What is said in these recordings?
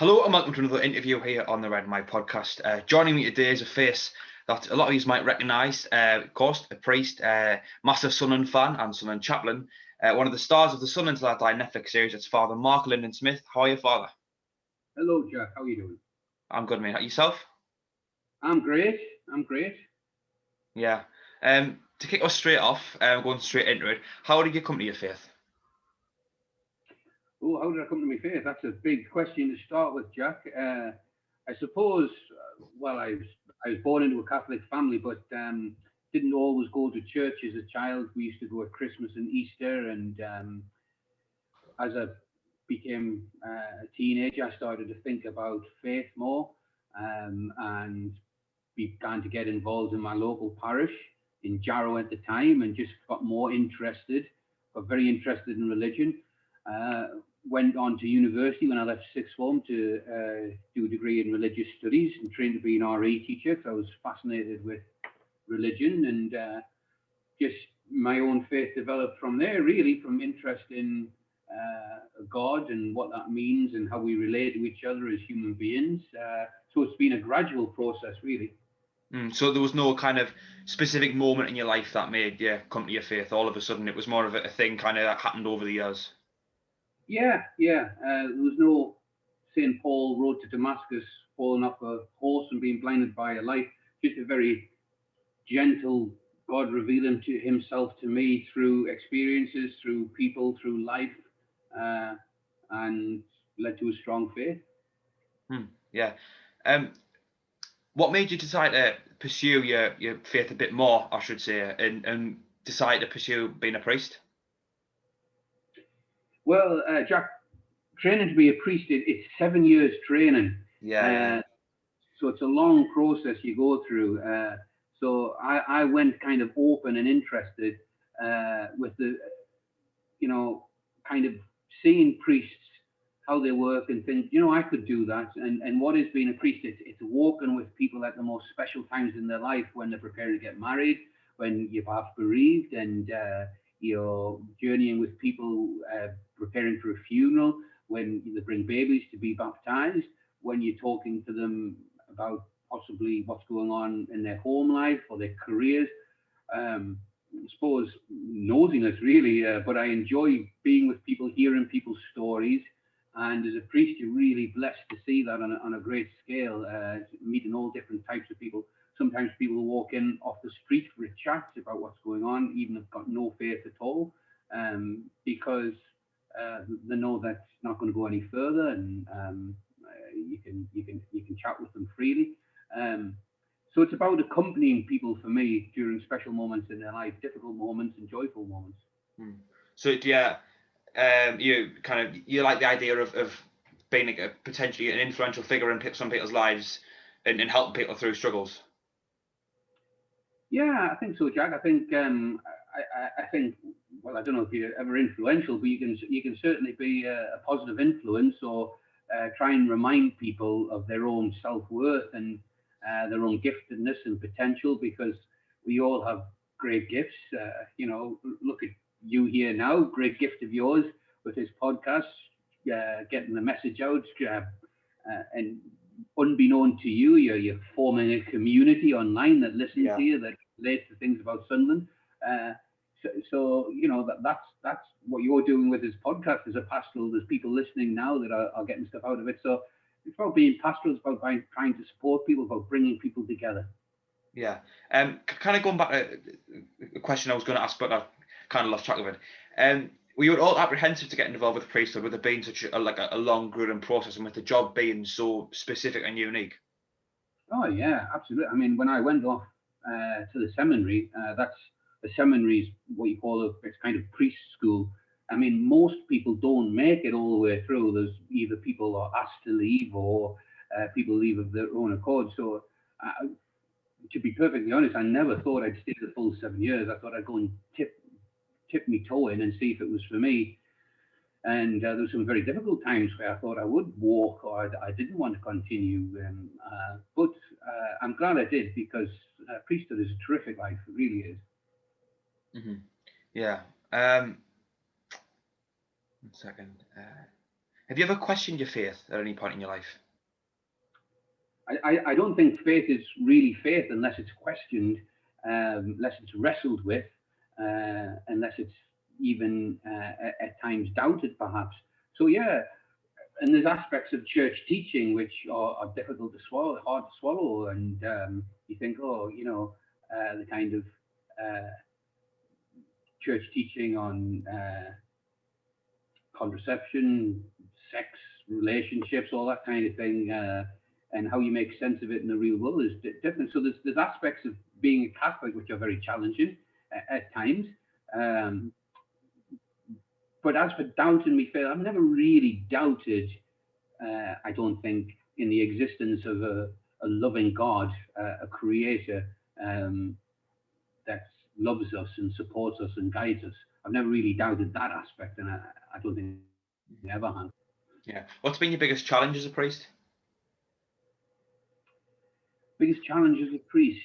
Hello and welcome to another interview here on the Red and White podcast. Joining me today is a face that a lot of you might recognise, of course, a priest, massive Sunderland fan and Sunderland chaplain, one of the stars of the Sunderland Till I Die Netflix series. It's Father Marc Smith. How are you, Father? Hello, Jack. How are you doing? I'm good, mate. Yourself? I'm great. Yeah. To kick us straight off, going straight into it, how did you come to your faith? Oh, how did I come to my faith? That's a big question to start with, Jack. I suppose, I was born into a Catholic family, but didn't always go to church as a child. We used to go at Christmas and Easter, and as I became a teenager, I started to think about faith more, and began to get involved in my local parish in Jarrow at the time, and just got very interested in religion. Went on to university when I left sixth form to do a degree in religious studies and trained to be an RE teacher, because I was fascinated with religion, and just my own faith developed from there, really, from interest in God and what that means and how we relate to each other as human beings. So it's been a gradual process, really. So there was no kind of specific moment in your life that made you come to your faith all of a sudden. It was more of a thing kind of that happened over the years. Yeah. There was no St. Paul road to Damascus, falling off a horse and being blinded by a light. Just a very gentle God revealing to himself to me through experiences, through people, through life, and led to a strong faith. Yeah. What made you decide to pursue your faith a bit more, I should say, and decide to pursue being a priest? Well, Jack, training to be a priest, it's 7 years training. Yeah. So it's a long process you go through. So I went kind of open and interested with the, kind of seeing priests, how they work and things. I could do that. And what is being a priest? It's walking with people at the most special times in their life, when they're preparing to get married, when you're half bereaved, and you're journeying with people preparing for a funeral, when they bring babies to be baptized, when you're talking to them about possibly what's going on in their home life or their careers. I suppose nosiness, really, but I enjoy being with people, hearing people's stories. And as a priest, you're really blessed to see that on a great scale, meeting all different types of people. Sometimes people walk in off the street for a chat about what's going on, even if they've got no faith at all, because they know that's not going to go any further, and you can chat with them freely. So it's about accompanying people for me during special moments in their life, difficult moments and joyful moments. So you like the idea of being like potentially an influential figure in some people's lives and helping people through struggles? Yeah, I think so, Jack. I think I think, well, I don't know if you're ever influential, but you can certainly be a positive influence, or try and remind people of their own self-worth and their own giftedness and potential, because we all have great gifts. Look at you here now, great gift of yours with this podcast, getting the message out, and unbeknown to you, you're forming a community online that listens to you, that relates to things about Sunderland. So that's what you're doing with this podcast as a pastoral. There's people listening now that are getting stuff out of it. So it's about being pastoral. It's about trying to support people, about bringing people together. Yeah. Kind of going back to a question I was going to ask, but I kind of lost track of it. Were you all apprehensive to get involved with the priesthood, with it being such a long, grueling process, and with the job being so specific and unique? Oh yeah, absolutely. I mean, when I went off to the seminary, the seminary is what you call it's kind of priest school. I mean, most people don't make it all the way through. There's either people are asked to leave, or people leave of their own accord. So, to be perfectly honest, I never thought I'd stay the full 7 years. I thought I'd go and tip me toe in and see if it was for me. And there were some very difficult times where I thought I would walk, or I didn't want to continue. But I'm glad I did, because priesthood is a terrific life. It really is. Mm-hmm. Yeah. 1 second. Have you ever questioned your faith at any point in your life? I don't think faith is really faith unless it's questioned, unless it's wrestled with, unless it's even at times doubted, perhaps. So yeah, and there's aspects of church teaching which are difficult to swallow, hard to swallow, and you think, oh, the kind of uh, church teaching on contraception, sex, relationships, all that kind of thing, and how you make sense of it in the real world is different. So there's aspects of being a Catholic which are very challenging at times. Um, but as for doubting me faith, I've never really doubted. I don't think in the existence of a loving God, a Creator that loves us and supports us and guides us. I've never really doubted that aspect, and I don't think I ever have. Yeah. What's been your biggest challenge as a priest? Biggest challenge as a priest.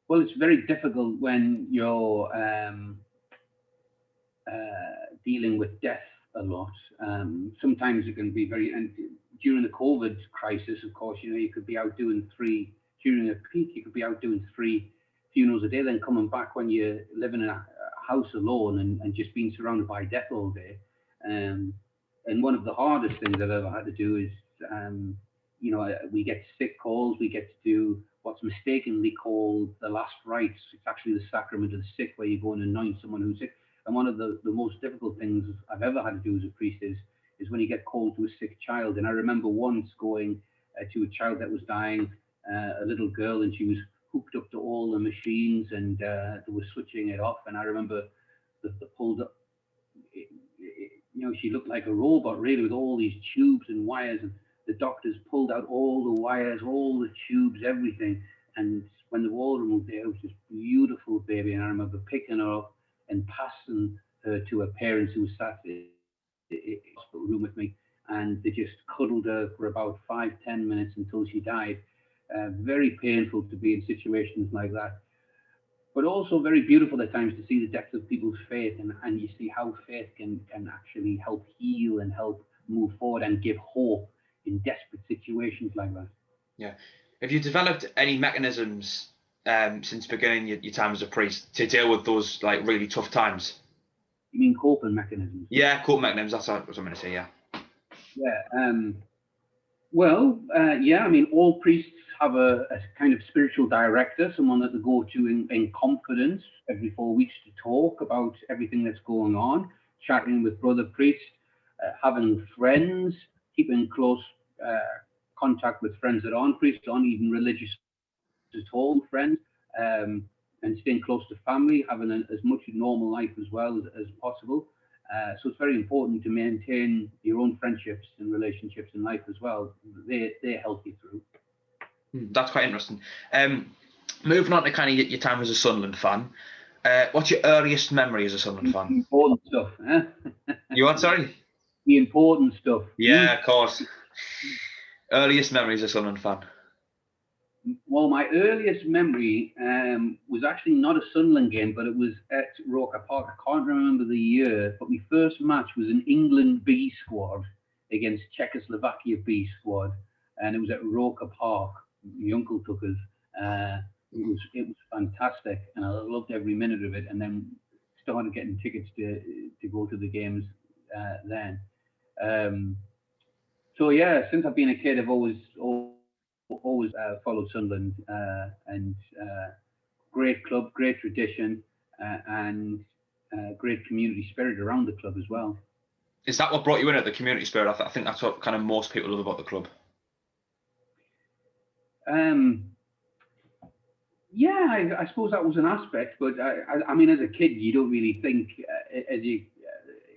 Well, it's very difficult when you're dealing with death a lot. Sometimes it can be very, and during the COVID crisis, of course, you could be out doing during a peak, you could be out doing 3 funerals a day, then coming back when you're living in a house alone and just being surrounded by death all day. And one of the hardest things I've ever had to do is, we get sick calls, we get to do what's mistakenly called the last rites. It's actually the sacrament of the sick, where you go and anoint someone who's sick. And one of the most difficult things I've ever had to do as a priest is when you get called to a sick child. And I remember once going to a child that was dying, a little girl, and she was hooked up to all the machines, and they were switching it off. And I remember the pulled up, she looked like a robot, really, with all these tubes and wires. And the doctors pulled out all the wires, all the tubes, everything. And when they were all removed, it was this beautiful baby. And I remember picking her up and passing her to her parents who sat in the hospital room with me, and they just cuddled her for about 5-10 minutes until she died. Very painful to be in situations like that, but also very beautiful at times to see the depth of people's faith, and you see how faith can actually help heal and help move forward and give hope in desperate situations like that. Yeah. Have you developed any mechanisms since beginning your time as a priest to deal with those like really tough times? You mean coping mechanisms? Yeah, coping mechanisms. That's what I'm going to say. Yeah. Yeah. Well, yeah. I mean, all priests have a kind of spiritual director, someone that they go to in confidence every 4 weeks to talk about everything that's going on, chatting with brother priests, having friends, keeping close contact with friends that aren't priests, aren't even religious at all, friends, and staying close to family, having as much normal life as well as possible. So it's very important to maintain your own friendships and relationships in life as well. They help you through. That's quite interesting. Moving on to kind of your time as a Sunderland fan, what's your earliest memory as a Sunderland fan? Important stuff. Eh? You what? Sorry. The important stuff. Yeah, of course. Earliest memory as a Sunderland fan. Well, my earliest memory was actually not a Sunderland game, but it was at Roker Park. I can't remember the year, but my first match was an England B squad against Czechoslovakia B squad, and it was at Roker Park. My uncle took us. It was fantastic, and I loved every minute of it. And then started getting tickets to go to the games then. So yeah, since I've been a kid, I've always followed Sunderland, and great club, great tradition, and great community spirit around the club as well. Is that what brought you in at the community spirit? I think that's what kind of most people love about the club. Yeah, I suppose that was an aspect, but I mean, as a kid, you don't really think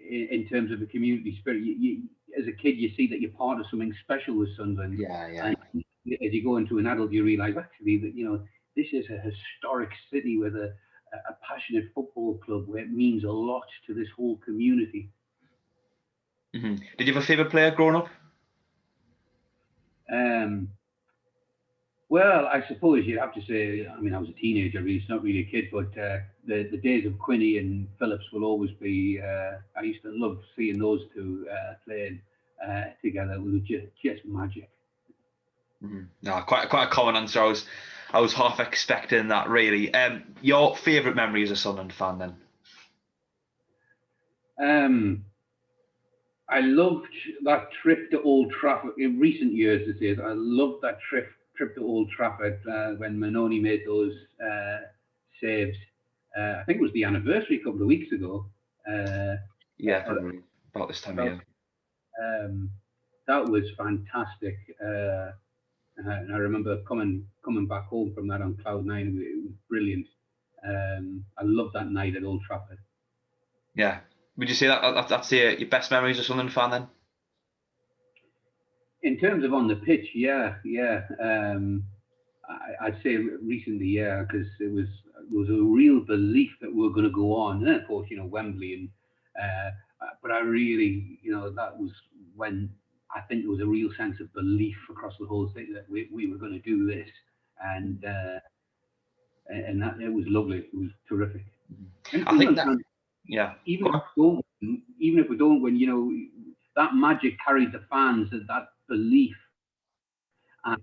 in terms of the community spirit. As a kid, you see that you're part of something special with Sunderland. Yeah. And as you go into an adult, you realise actually that this is a historic city with a passionate football club where it means a lot to this whole community. Mm-hmm. Did you have a favourite player growing up? Well, I suppose you'd have to say, I mean, I was a teenager, really, it's not really a kid, but the days of Quinny and Phillips will always be, I used to love seeing those two playing together. It was just magic. No, quite a common answer. I was half expecting that, really. Your favourite memory as a Sunderland fan, then? I loved that trip to Old Trafford in recent years. This is, I loved that trip to Old Trafford when Manoni made those saves. I think it was the anniversary a couple of weeks ago. Yeah, probably about this time of year. That was fantastic. And I remember coming back home from that on cloud nine. It was brilliant. I loved that night at Old Trafford. Yeah. Would you say that's your best memories as a Sunderland fan, then? In terms of on the pitch, yeah. I'd say recently, yeah, because there was a real belief that we were going to go on. And then, of course, Wembley, and but I really, that was when I think there was a real sense of belief across the whole thing that we were going to do this, and that it was lovely. It was terrific. I think that, yeah. Even if we don't win, that magic carried the fans, that belief, and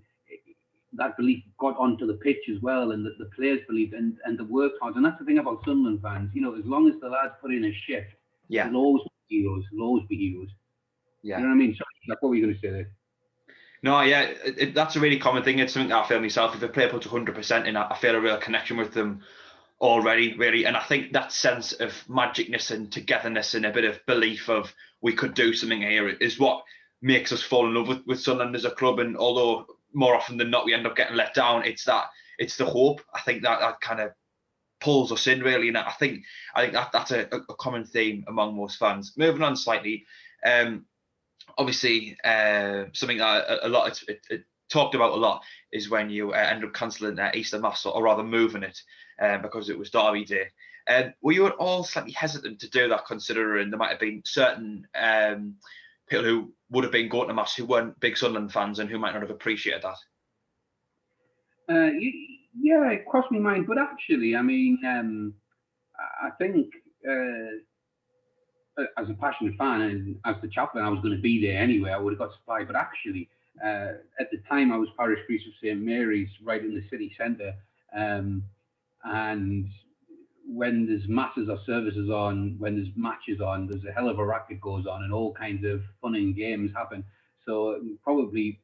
that belief got onto the pitch as well, and the players believed and the work hard. And that's the thing about Sunderland fans, as long as the lads put in a shift, they'll always be heroes. They'll always be heroes. Yeah. You know what I mean? Sorry, what were you going to say there? No, yeah, that's a really common thing. It's something I feel myself. If a player puts 100% in, I feel a real connection with them already, really. And I think that sense of magicness and togetherness and a bit of belief of we could do something here is what makes us fall in love with Sunderland as a club. And although more often than not we end up getting let down, it's the hope. I think that kind of pulls us in, really. And I think that's a common theme among most fans. Moving on slightly, obviously something that a lot it talked about a lot is when you end up cancelling Easter Mass, or rather moving it because it was Derby Day. Were you at all slightly hesitant to do that, considering there might have been certain people who would have been going to Mass who weren't big Sunderland fans and who might not have appreciated that? Yeah, it crossed my mind, but actually, I mean, I think as a passionate fan and as the chaplain, I was going to be there anyway. I would have got supplied, but actually, at the time, I was parish priest of St Mary's, right in the city centre, and when there's masses or services on, when there's matches on, there's a hell of a racket goes on, and all kinds of fun and games happen. So probably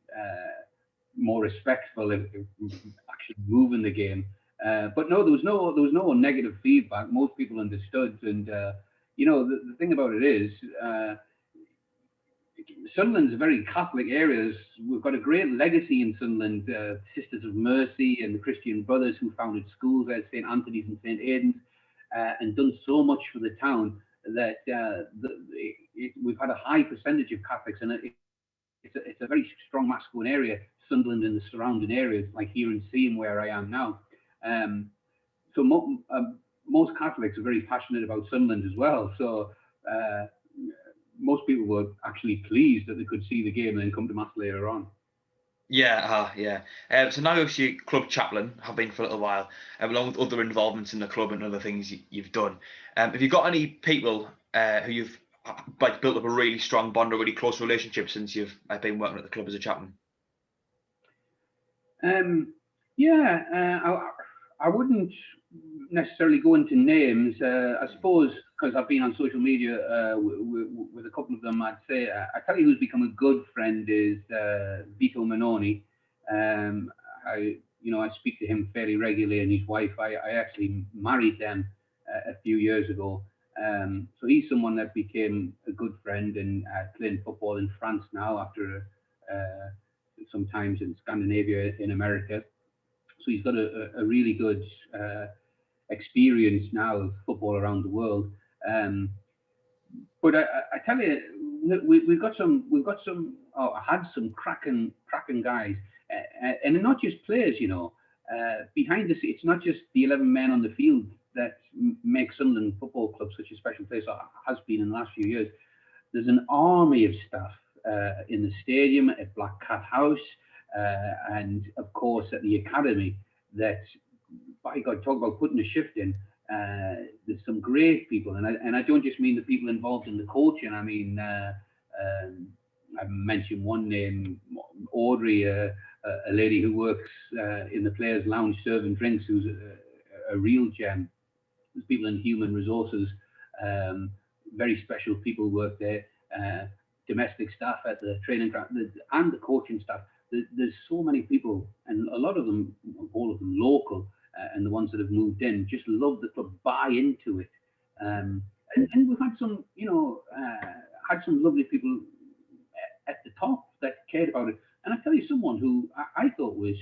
more respectful if actually moving the game. But no, there was no negative feedback. Most people understood, and the thing about it is, Sunderland's a very Catholic area. We've got a great legacy in Sunderland. Sisters of Mercy and the Christian Brothers who founded schools at St Anthony's and St Aidan's, and done so much for the town that we've had a high percentage of Catholics, and it's a very strong masculine area, Sunderland and the surrounding areas, like here in Seaham where I am now. So most Catholics are very passionate about Sunderland as well. So most people were actually pleased that they could see the game and then come to Mass later on. Yeah. So now obviously club chaplain, have been for a little while, along with other involvements in the club and other things you've done. Have you got any people who you've built up a really strong bond, a really close relationship since you've been working at the club as a chaplain? I wouldn't necessarily go into names. I suppose because I've been on social media with a couple of them, I'd say I tell you who's become a good friend is Vito Manoni. I speak to him fairly regularly, and his wife. I actually married them a few years ago. So he's someone that became a good friend and playing football in France now after sometimes in Scandinavia, in America. So he's got a really good experience now of football around the world. But I tell you, we've got some. I had some cracking guys, and not just players. Behind the scenes, it's not just the 11 men on the field that make Sunderland Football Club such a special place, or has been in the last few years. There's an army of staff in the stadium, at Black Cat House, And of course at the academy, that, by God, talk about putting a shift in. There's some great people, and I don't just mean the people involved in the coaching. I mean, I mentioned one name, Audrey, a lady who works in the players' lounge serving drinks, who's a real gem. There's people in human resources, very special people work there. Domestic staff at the training ground and the coaching staff. There's so many people, and a lot of them, all of them local, and the ones that have moved in, just love the club, buy into it. And we've had some, had some lovely people at the top that cared about it. And I tell you, someone who I thought was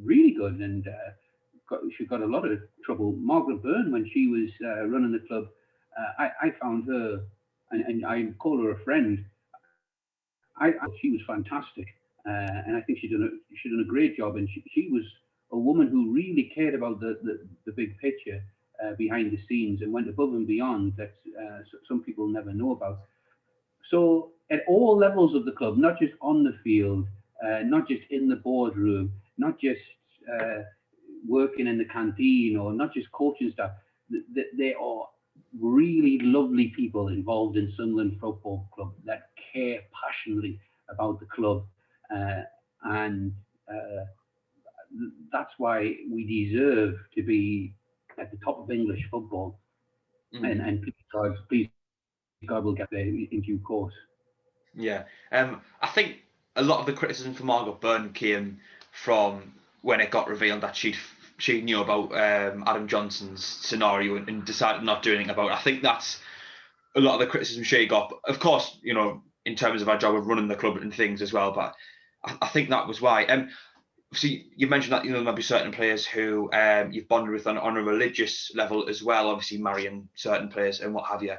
really good, and she got a lot of trouble, Margaret Byrne, when she was running the club. I found her, and I call her a friend. I thought she was fantastic, and I think she done a great job. And she was a woman who really cared about the big picture behind the scenes, and went above and beyond that some people never know about. So at all levels of the club, not just on the field, not just in the boardroom, not just working in the canteen, or not just coaching staff, they are really lovely people involved in Sunderland Football Club that care passionately about the club, and that's why we deserve to be at the top of English football. And please God will get there in due course. Yeah, I think a lot of the criticism for Margaret Byrne came from when it got revealed that she knew about Adam Johnson's scenario and decided not to do anything about it. I think that's a lot of the criticism she got. Of course, in terms of our job of running the club and things as well, but I think that was why. See, you mentioned that there might be certain players who you've bonded with on a religious level as well, obviously marrying certain players and what have you.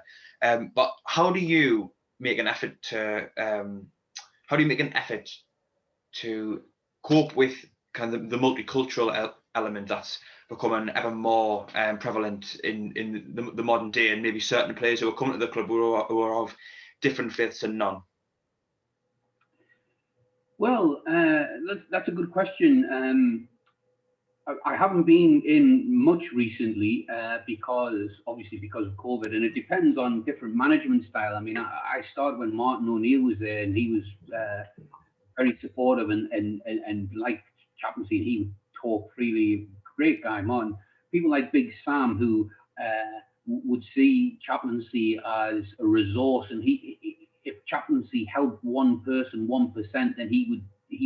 But how do you make an effort to cope with kind of the multicultural element that's becoming ever more prevalent in the modern day, and maybe certain players who are coming to the club who are of different faiths and none? Well, that's a good question. I haven't been in much recently because of COVID, and it depends on different management style. I mean, I started when Martin O'Neill was there, and he was very supportive and like chaplaincy. He would talk freely. Great guy, Martin. People like Big Sam, who would see chaplaincy as a resource, and if chaplaincy helped one person 1%, then he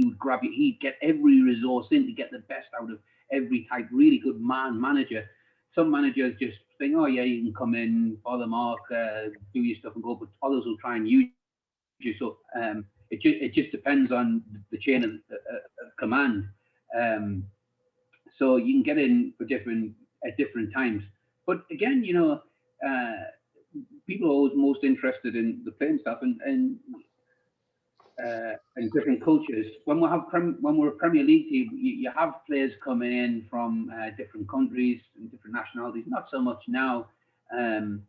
would grab it. He'd get every resource in to get the best out of every type. Really good manager. Some managers just think, oh yeah, you can come in, Father Mark, do your stuff and go, but others will try and use you. So it just depends on the chain of command. So you can get in at different times. But again, people are always most interested in the playing stuff and different cultures. When we're a Premier League team, you have players coming in from different countries and different nationalities. Not so much now, and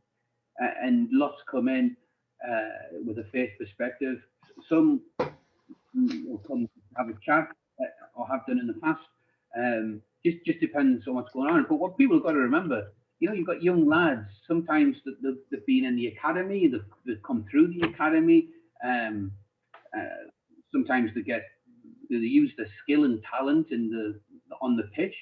lots come in with a faith perspective. Some will come have a chat or have done in the past. Just depends on what's going on. But what people have got to remember, you've got young lads. Sometimes they've been in the academy. They've come through the academy. Sometimes they use their skill and talent on the pitch,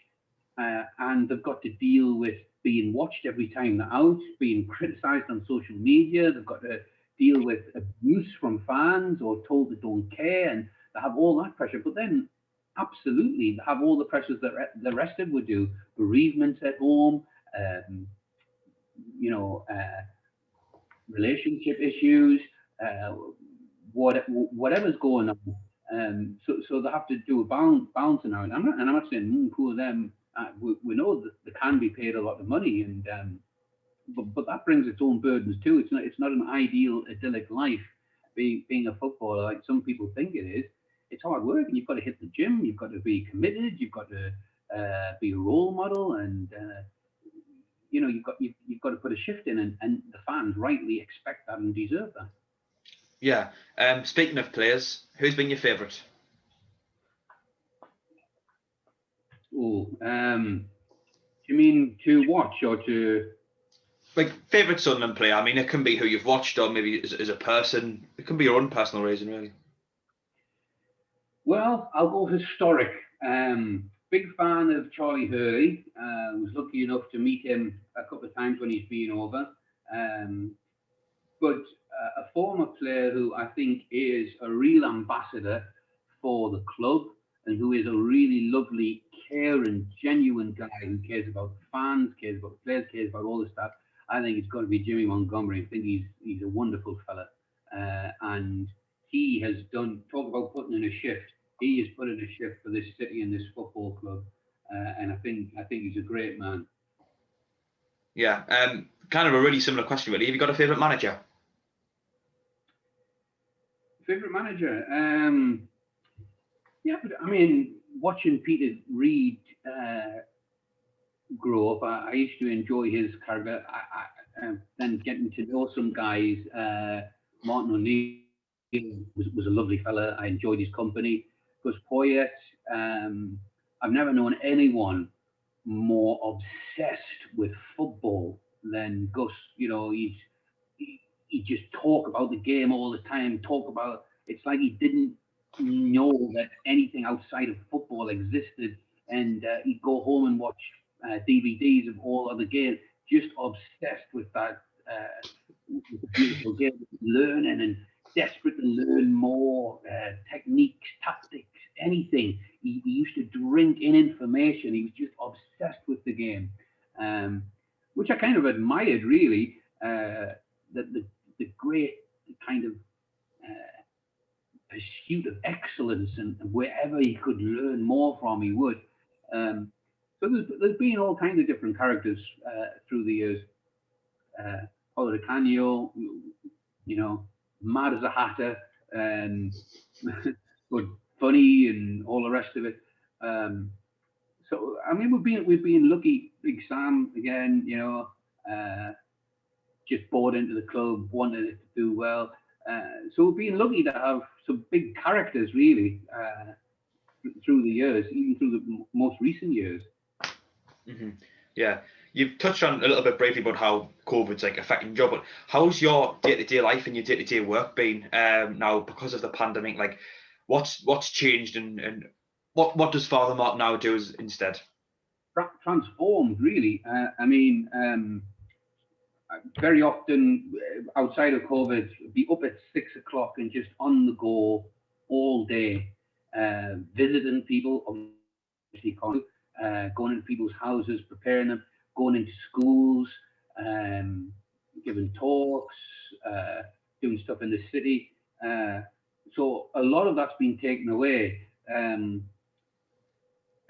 and they've got to deal with being watched every time they're out, being criticised on social media. They've got to deal with abuse from fans or told they don't care, and they have all that pressure. But then, absolutely, they have all the pressures that the rest of would do: bereavements at home, relationship issues. Whatever's going on, so they have to do a balancing out. I'm not saying poor them. We know that they can be paid a lot of money, and but that brings its own burdens too. It's not an ideal idyllic life being a footballer like some people think it is. It's hard work, and you've got to hit the gym. You've got to be committed. You've got to be a role model, and you've got to put a shift in, and the fans rightly expect that and deserve that. Yeah. Speaking of players, who's been your favourite? Oh, do you mean to watch or to? Like favourite Sunderland player? I mean, it can be who you've watched or maybe as a person. It can be your own personal reason, really. Well, I'll go historic. Big fan of Charlie Hurley. Was lucky enough to meet him a couple of times when he's been over. Um, but a former player who I think is a real ambassador for the club and who is a really lovely, caring, genuine guy who cares about fans, cares about players, cares about all this stuff. I think it's got to be Jimmy Montgomery. I think he's a wonderful fella, and he has done. Talk about putting in a shift. He has put in a shift for this city and this football club, and I think he's a great man. Yeah. Kind of a really similar question, really. Have you got a favourite manager? Favorite manager? Yeah, but I mean, watching Peter Reid grow up, I used to enjoy his character. Then getting to know some guys, Martin O'Neill was a lovely fella. I enjoyed his company. Gus Poyet, I've never known anyone more obsessed with football than Gus. You know, he just talk about the game all the time. Talk about it's like he didn't know that anything outside of football existed, and he'd go home and watch DVDs of all other games. Just obsessed with that with the beautiful game, learning and desperate to learn more techniques, tactics, anything. He used to drink in information. He was just obsessed with the game, which I kind of admired, really. The great kind of pursuit of excellence, and wherever he could learn more from, he would. So there's been all kinds of different characters through the years. Paulo Di Canio, you know, mad as a hatter, but funny and all the rest of it. So I mean, we've been lucky. Big Sam again, you know, just bought into the club, wanted it to do well. So we've been lucky to have some big characters, really, through the years, even through the most recent years. Mm-hmm. Yeah, you've touched on a little bit briefly about how COVID's like affecting your job, but how's your day-to-day life and your day-to-day work been now because of the pandemic? Like, what's changed, and what does Father Marc now do instead? Transformed, really. I mean, very often outside of COVID, be up at 6 o'clock and just on the go all day, visiting people, obviously, going into people's houses, preparing them, going into schools, giving talks, doing stuff in the city. So a lot of that's been taken away.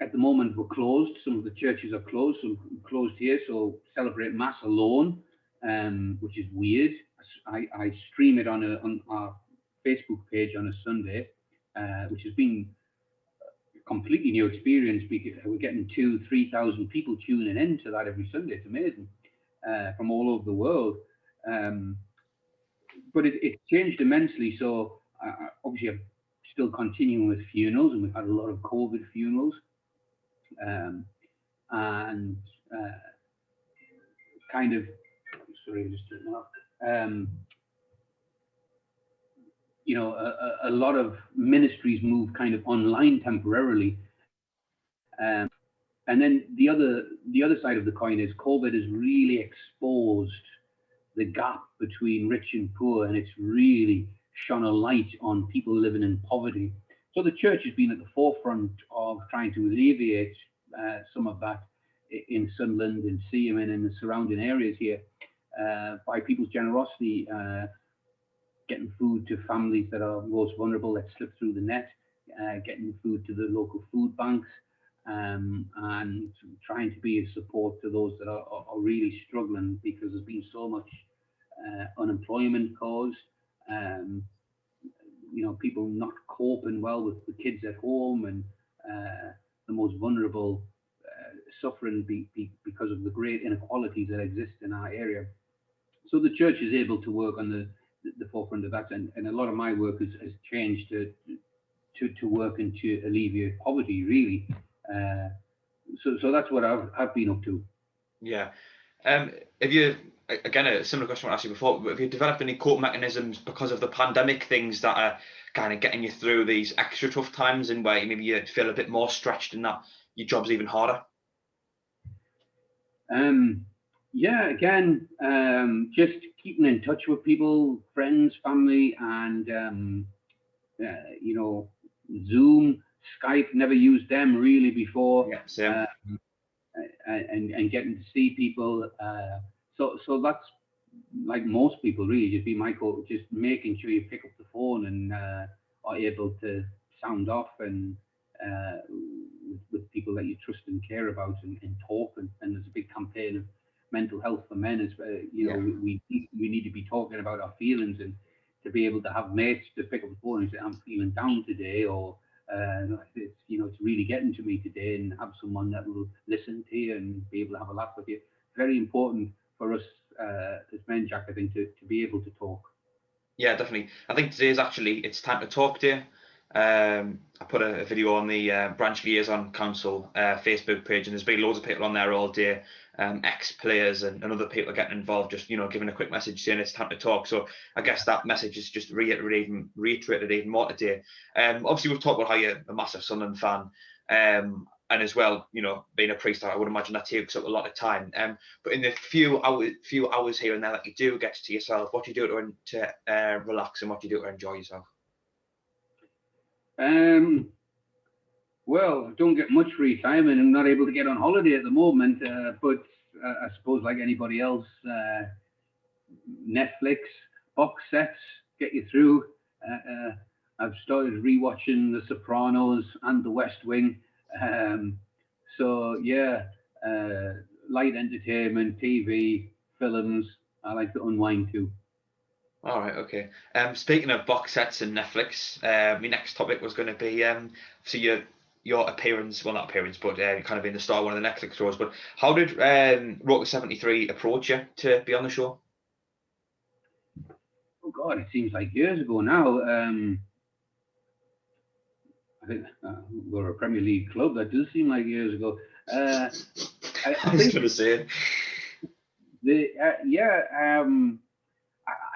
At the moment, we're closed. Some of the churches are closed, so we're closed here. So celebrate Mass alone, which is weird. I stream it on our Facebook page on a Sunday, which has been completely new experience because we're getting 2,000-3,000 people tuning in to that every Sunday. It's amazing, from all over the world. But it changed immensely. So obviously I'm still continuing with funerals, and we've had a lot of COVID funerals, and kind of sorry, just turn it off. You know, a lot of ministries move kind of online temporarily. And then the other side of the coin is COVID has really exposed the gap between rich and poor, and it's really shone a light on people living in poverty. So the church has been at the forefront of trying to alleviate some of that in Sunderland, in Seaham, and in the surrounding areas here, by people's generosity, getting food to families that are most vulnerable that slip through the net, getting food to the local food banks, and trying to be a support to those that are really struggling, because there's been so much unemployment caused, you know, people not coping well with the kids at home, and the most vulnerable suffering because of the great inequalities that exist in our area. So the church is able to work on the forefront of that, and a lot of my work has changed to work and to alleviate poverty, really. so that's what I've been up to. Yeah. Have you, again, a similar question I asked you before, but have you developed any coping mechanisms because of the pandemic, things that are kind of getting you through these extra tough times, and where maybe you feel a bit more stretched and that your job's even harder? Yeah, again, just keeping in touch with people, friends, family, and you know, Zoom, Skype. Never used them really before. Yeah, same. And getting to see people. So that's like most people really, just be Michael, just making sure you pick up the phone and are able to sound off and with people that you trust and care about and talk. And there's a big campaign of mental health for men as you know, Yeah. we need to be talking about our feelings, and to be able to have mates to pick up the phone and say, I'm feeling down today, or it's, you know, it's really getting to me today, and have someone that will listen to you and be able to have a laugh with you. Very important for us as men, Jack, I think, to be able to talk. Yeah, definitely. I think today's actually It's Time to Talk Day. I put a video on the Branch Liaison Council Facebook page, and there's been loads of people on there all day, ex-players and other people getting involved, just, you know, giving a quick message saying it's time to talk. So I guess that message is just reiterated even more today. Obviously, we've talked about how you're a massive Sunderland fan, and as well, you know, being a priest, I would imagine that takes up a lot of time. But in the few hours here and there that you do get to yourself, what do you do to relax, and what do you do to enjoy yourself? Well, I don't get much free time, and I'm not able to get on holiday at the moment. But I suppose, like anybody else, Netflix box sets get you through. I've started rewatching The Sopranos and The West Wing. Um, so yeah, light entertainment, TV, films. I like to unwind too. All right, okay. Speaking of box sets and Netflix, my next topic was going to be so your appearance, well, not appearance, but kind of being the star of one of the Netflix shows. But how did Rotor 73 approach you to be on the show? Oh God, it seems like years ago now. I think we're a Premier League club. That does seem like years ago. I I was think going to say. the yeah.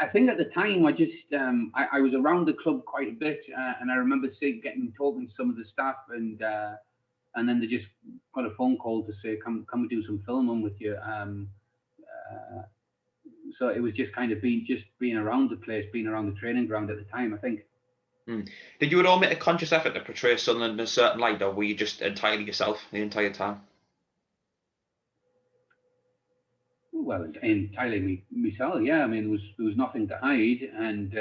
I think at the time I just I was around the club quite a bit, and I remember talking to some of the staff, and then they just got a phone call to say, come do some filming with you. Uh, so it was just kind of being around the place, being around the training ground at the time, I think. Did you at all make a conscious effort to portray Sunderland in a certain light, or were you just entirely yourself the entire time? Well, entirely myself. Yeah, I mean, there was nothing to hide, and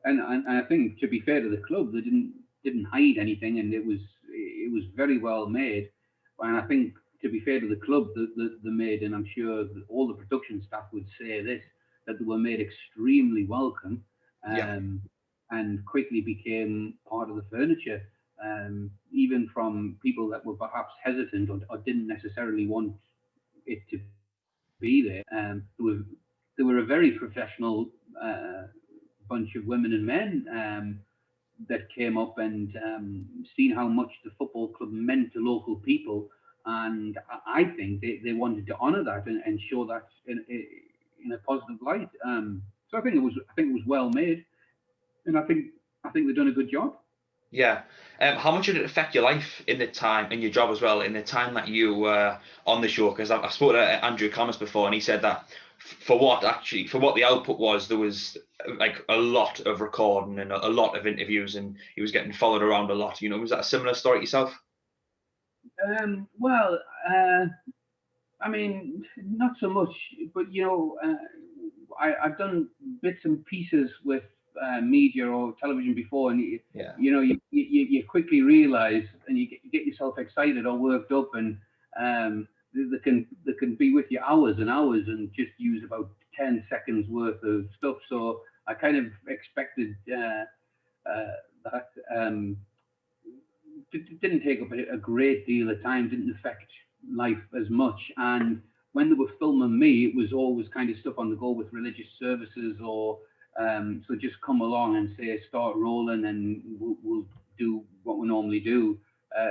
I think, to be fair to the club, they didn't hide anything, and it was very well made. And I think, to be fair to the club, the made, and I'm sure that all the production staff would say this, that they were made extremely welcome, Yeah. and quickly became part of the furniture. Even from people that were perhaps hesitant, or didn't necessarily want it to be there. There were a very professional bunch of women and men that came up and seen how much the football club meant to local people, and I think they wanted to honour that and show that in a positive light. So I think it was well made, and I think they've done a good job. Yeah. How much did it affect your life in the time, and your job as well, in the time that you were on the show? Because I spoke to Andrew Thomas before, and he said that for what the output was, there was like a lot of recording and a lot of interviews, and he was getting followed around a lot. You know, was that a similar story to yourself? Well, I mean, not so much, but I've done bits and pieces with media or television before, and Yeah. you quickly realise, and you get yourself excited or worked up, and they can be with you hours and hours and just use about 10 seconds worth of stuff. So I kind of expected that. It didn't take up a great deal of time, didn't affect life as much. And when they were filming me, it was always kind of stuff on the go with religious services, or so just come along and say, start rolling, and we'll do what we normally do,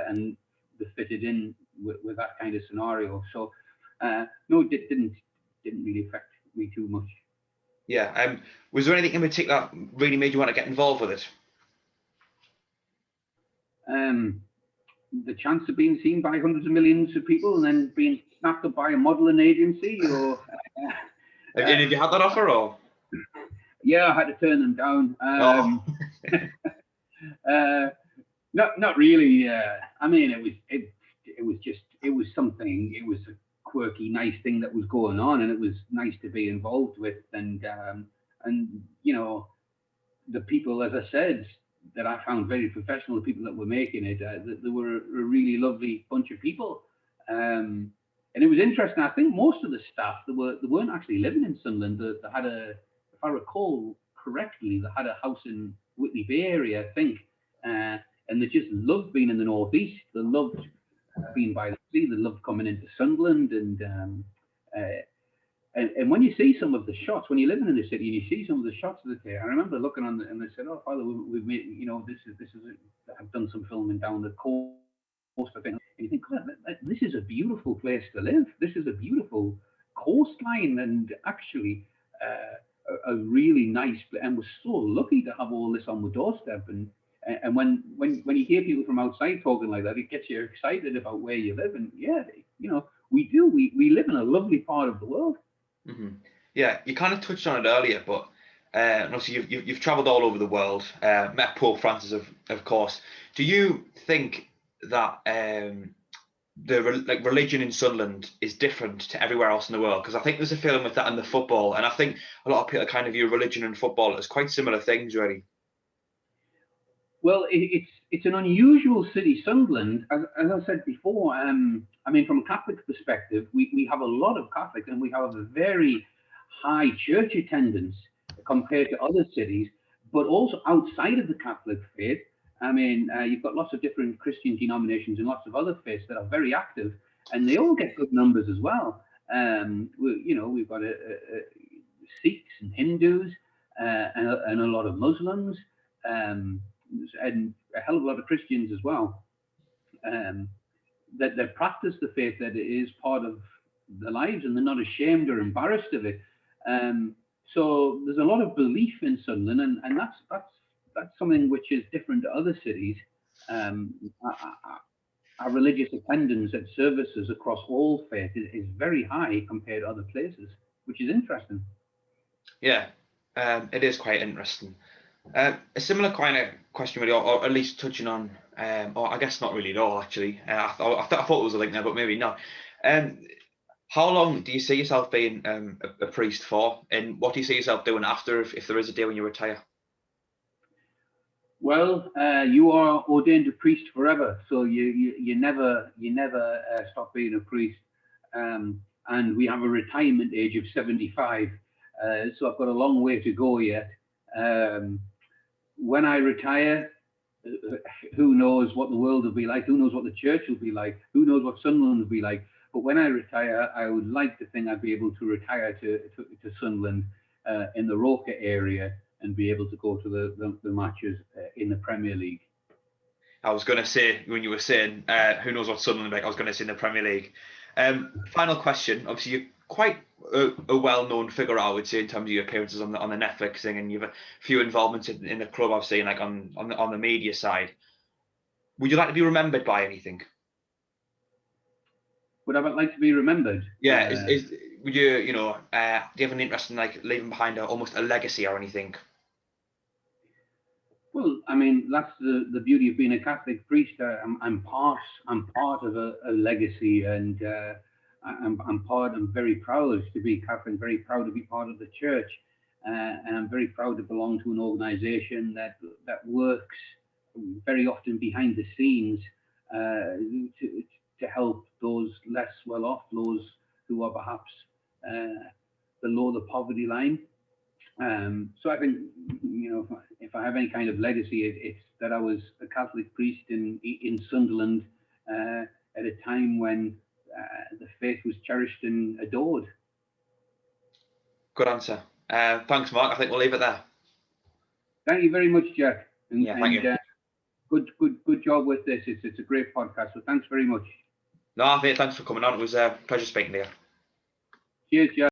and they fitted in with that kind of scenario. So no, it didn't really affect me too much. Yeah. Was there anything in particular that really made you want to get involved with it? The chance of being seen by hundreds of millions of people and then being snapped up by a modelling agency, or Have you had that offer, or? Yeah, I had to turn them down. Not really. I mean, it was something. It was a quirky, nice thing that was going on, and it was nice to be involved with. And you know, the people, as I said, that I found very professional, the people that were making it, they were a really lovely bunch of people. And it was interesting. I think most of the staff they weren't actually living in Sunderland. They had if I recall correctly, they had a house in Whitley Bay area, I think, and they just loved being in the northeast. They loved being by the sea. They loved coming into Sunderland, and when you see some of the shots, when you're living in the city and you see some of the shots of the day, I remember looking on and they said, "Oh, Father, we've made, this is I've done some filming down the coast, I think." And you think, God, this is a beautiful place to live. This is a beautiful coastline, and actually a really nice place. And we're so lucky to have all this on the doorstep. And when you hear people from outside talking like that, it gets you excited about where you live. And yeah, we do. We live in a lovely part of the world. Mm-hmm. Yeah, you kind of touched on it earlier, but and obviously you've travelled all over the world, met Pope Francis, of course. Do you think that religion in Sunderland is different to everywhere else in the world? Because I think there's a feeling with that in the football, and I think a lot of people kind of view religion and football as quite similar things, really. Well, it's an unusual city, Sunderland. As I said before, I mean, from a Catholic perspective, we have a lot of Catholics, and we have a very high church attendance compared to other cities. But also outside of the Catholic faith, I mean, you've got lots of different Christian denominations and lots of other faiths that are very active, and they all get good numbers as well. We've got Sikhs and Hindus and a lot of Muslims. And a hell of a lot of Christians as well, that practice the faith, that it is part of their lives, and they're not ashamed or embarrassed of it. So there's a lot of belief in Sunderland, and that's something which is different to other cities. Our religious attendance at services across all faiths is very high compared to other places, which is interesting. Yeah, it is quite interesting. A similar kind of question, really, or at least touching on, or I guess not really at all, actually. I thought it was a link there, but maybe not. How long do you see yourself being a priest for, and what do you see yourself doing after, if there is a day when you retire? Well, you are ordained a priest forever, so you never stop being a priest. And we have a retirement age of 75, so I've got a long way to go yet. When I retire, who knows what the world will be like? Who knows what the church will be like? Who knows what Sunderland will be like? But when I retire, I would like to think I'd be able to retire to Sunderland in the Roker area and be able to go to the matches in the Premier League. I was going to say, when you were saying who knows what Sunderland like, I was going to say in the Premier League. Final question. Obviously, you're quite a well-known figure, I would say, in terms of your appearances on the Netflix thing, and you've a few involvements in the club, I've seen, like on the media side. Would you like to be remembered by anything? Would I like to be remembered? Yeah. Would you, do you have an interest in like leaving behind almost a legacy or anything? Well, I mean, that's the beauty of being a Catholic priest. I'm part of a legacy, and I'm very proud to be Catholic, very proud to be part of the church, and I'm very proud to belong to an organisation that works very often behind the scenes to help those less well off, those who are perhaps below the poverty line. So I think, if I have any kind of legacy, it's that I was a Catholic priest in Sunderland at a time when the faith was cherished and adored. Good answer. Thanks, Mark. I think we'll leave it there. Thank you very much, Jack. Thank you. Good job with this. It's a great podcast. So thanks very much. No, mate, thanks for coming on. It was a pleasure speaking to you. Cheers, Jack.